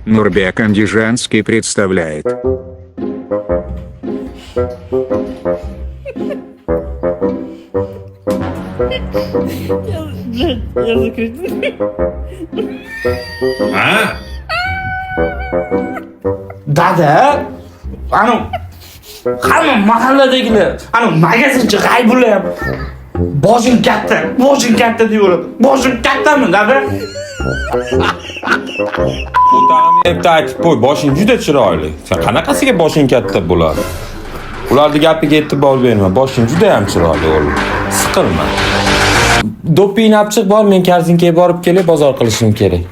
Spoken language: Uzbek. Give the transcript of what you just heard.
Нурбек Андижанский представляет. Я закричу. Ha? Dada, hamma mahalladagilar, magazinchi g'aybular. Boshing katta deyveradi. Boshing kattami, dada? O'tamiyapti aytib qo'y, boshing juda chiroyli. Sen qanaqasiga boshing katta bo'ladi? Ularning gapiga e'tibor berma. Boshing juda ham chiroyli o'g'lim. Siqilma. Dopingni olib chiq bor, men Karzinkaga borib kelib bozor qilishim kerak.